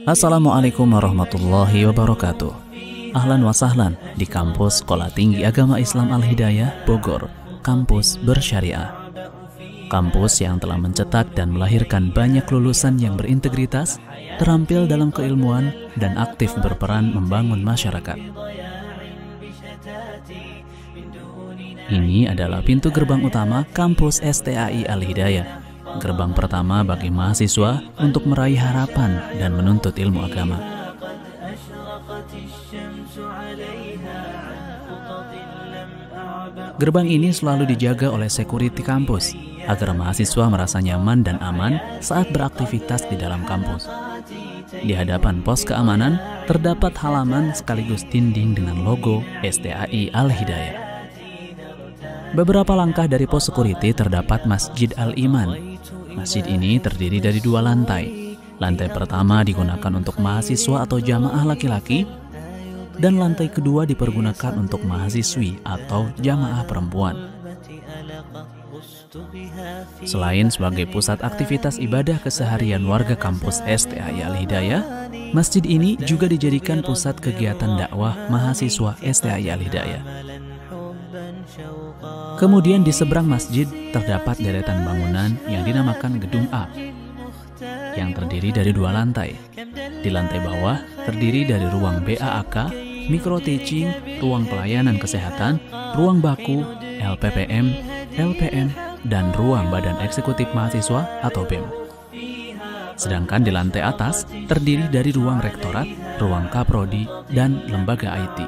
Assalamualaikum warahmatullahi wabarakatuh. Ahlan wa sahlan di kampus Sekolah Tinggi Agama Islam Al-Hidayah, Bogor, kampus bersyariah. Kampus yang telah mencetak dan melahirkan banyak lulusan yang berintegritas, terampil dalam keilmuan, dan aktif berperan membangun masyarakat. Ini adalah pintu gerbang utama kampus STAI Al-Hidayah. Gerbang pertama bagi mahasiswa untuk meraih harapan dan menuntut ilmu agama. Gerbang ini selalu dijaga oleh security kampus agar mahasiswa merasa nyaman dan aman saat beraktivitas di dalam kampus. Di hadapan pos keamanan terdapat halaman sekaligus dinding dengan logo STAI Al-Hidayah. Beberapa langkah dari pos security terdapat Masjid Al-Iman. Masjid ini terdiri dari 2 lantai. Lantai pertama digunakan untuk mahasiswa atau jamaah laki-laki, dan lantai kedua dipergunakan untuk mahasiswi atau jamaah perempuan. Selain sebagai pusat aktivitas ibadah keseharian warga kampus STAI Al-Hidayah, masjid ini juga dijadikan pusat kegiatan dakwah mahasiswa STAI Al-Hidayah. Kemudian di seberang masjid terdapat deretan bangunan yang dinamakan Gedung A, yang terdiri dari 2 lantai. Di lantai bawah terdiri dari ruang BAAK, micro teaching, ruang pelayanan kesehatan, ruang baku, LPPM, LPM, dan ruang Badan Eksekutif Mahasiswa atau BEM. Sedangkan di lantai atas terdiri dari ruang rektorat, ruang kaprodi, dan lembaga IT.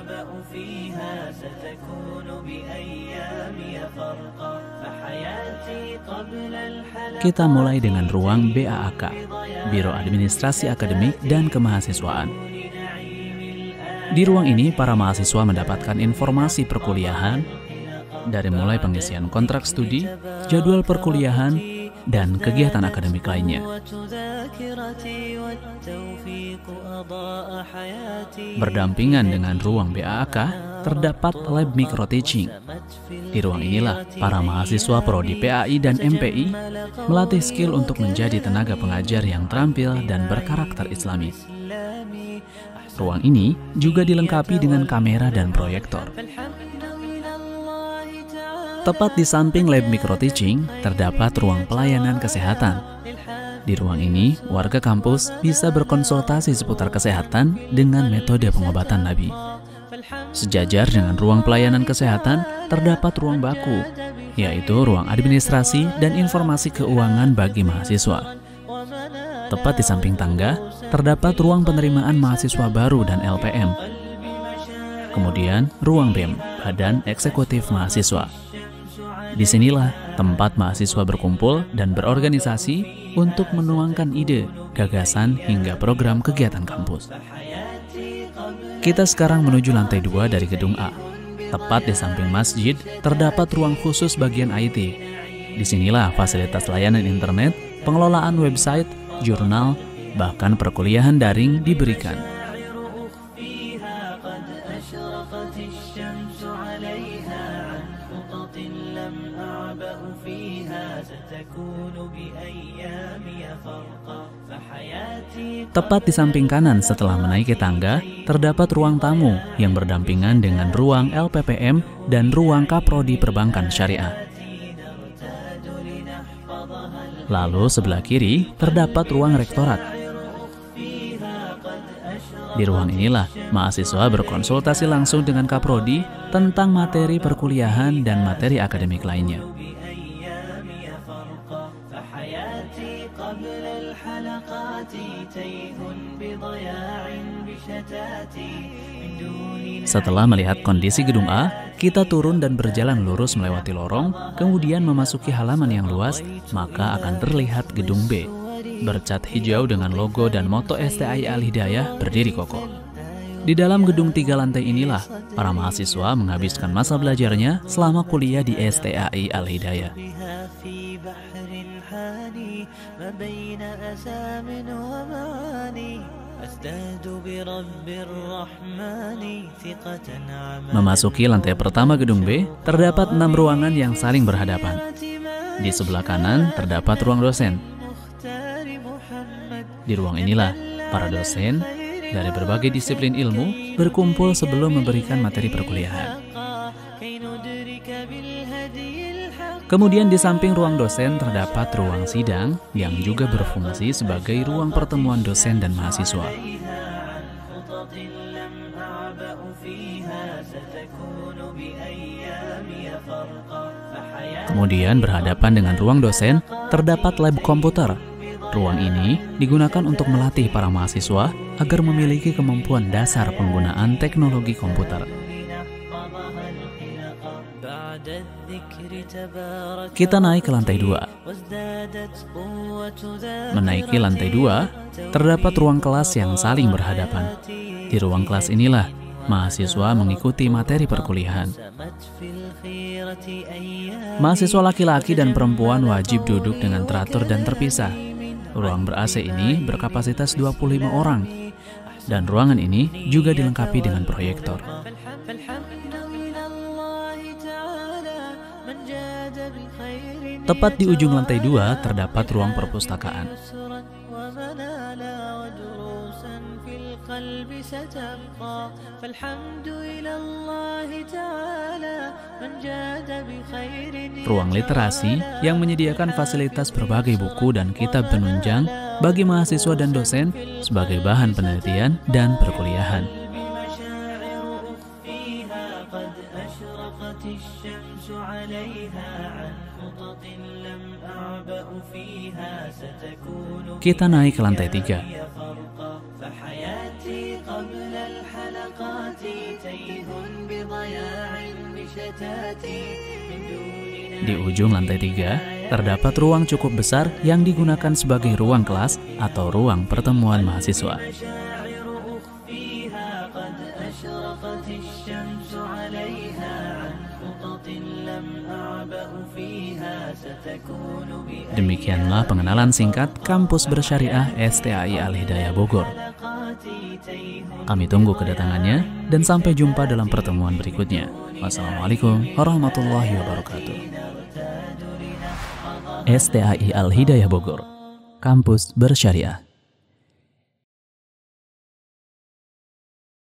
Kita mulai dengan ruang BAAK, Biro Administrasi Akademik dan Kemahasiswaan. Di ruang ini, para mahasiswa mendapatkan informasi perkuliahan, dari mulai pengisian kontrak studi, jadwal perkuliahan, dan kegiatan akademik lainnya. Berdampingan dengan ruang BAAK, terdapat lab micro teaching. Di ruang inilah para mahasiswa prodi PAI dan MPI melatih skill untuk menjadi tenaga pengajar yang terampil dan berkarakter Islami. Ruang ini juga dilengkapi dengan kamera dan proyektor. Tepat di samping lab micro teaching terdapat ruang pelayanan kesehatan. Di ruang ini, warga kampus bisa berkonsultasi seputar kesehatan dengan metode pengobatan Nabi. Sejajar dengan ruang pelayanan kesehatan, terdapat ruang baku, yaitu ruang administrasi dan informasi keuangan bagi mahasiswa. Tepat di samping tangga, terdapat ruang penerimaan mahasiswa baru dan LPM. Kemudian, ruang BEM, Badan Eksekutif Mahasiswa. Disinilah tempat mahasiswa berkumpul dan berorganisasi untuk menuangkan ide, gagasan, hingga program kegiatan kampus. Kita sekarang menuju lantai 2 dari gedung A. Tepat di samping masjid, terdapat ruang khusus bagian IT. Disinilah fasilitas layanan internet, pengelolaan website, jurnal, bahkan perkuliahan daring diberikan. Tepat di samping kanan setelah menaiki tangga, terdapat ruang tamu yang berdampingan dengan ruang LPPM dan ruang kaprodi perbankan syariah. Lalu sebelah kiri terdapat ruang rektorat. Di ruang inilah mahasiswa berkonsultasi langsung dengan kaprodi tentang materi perkuliahan dan materi akademik lainnya. Setelah melihat kondisi gedung A, kita turun dan berjalan lurus melewati lorong, kemudian memasuki halaman yang luas, maka akan terlihat gedung B, bercat hijau dengan logo dan moto STAI Al-Hidayah berdiri kokoh. Di dalam gedung 3 lantai inilah, para mahasiswa menghabiskan masa belajarnya selama kuliah di STAI Al-Hidayah. Memasuki lantai pertama gedung B, terdapat 6 ruangan yang saling berhadapan. Di sebelah kanan terdapat ruang dosen. Di ruang inilah Para dosen dari berbagai disiplin ilmu berkumpul sebelum memberikan materi perkuliahan. Kemudian di samping ruang dosen terdapat ruang sidang yang juga berfungsi sebagai ruang pertemuan dosen dan mahasiswa. Kemudian berhadapan dengan ruang dosen terdapat lab komputer. Ruang ini digunakan untuk melatih para mahasiswa agar memiliki kemampuan dasar penggunaan teknologi komputer. Kita naik ke lantai 2. Menaiki lantai 2, terdapat ruang kelas yang saling berhadapan. Di ruang kelas inilah mahasiswa mengikuti materi perkuliahan. Mahasiswa laki-laki dan perempuan wajib duduk dengan teratur dan terpisah. Ruang ber-AC ini berkapasitas 25 orang, dan ruangan ini juga dilengkapi dengan proyektor. Tepat di ujung lantai 2 terdapat ruang perpustakaan. Ruang literasi yang menyediakan fasilitas berbagai buku dan kitab penunjang bagi mahasiswa dan dosen sebagai bahan penelitian dan perkuliahan. Kita naik ke lantai 3. Di ujung lantai 3 terdapat ruang cukup besar yang digunakan sebagai ruang kelas atau ruang pertemuan mahasiswa. Demikianlah pengenalan singkat Kampus Bersyariah STAI Al-Hidayah Bogor. Kami tunggu kedatangannya dan sampai jumpa dalam pertemuan berikutnya. Wassalamualaikum warahmatullahi wabarakatuh. STAI Al-Hidayah Bogor, Kampus Bersyariah.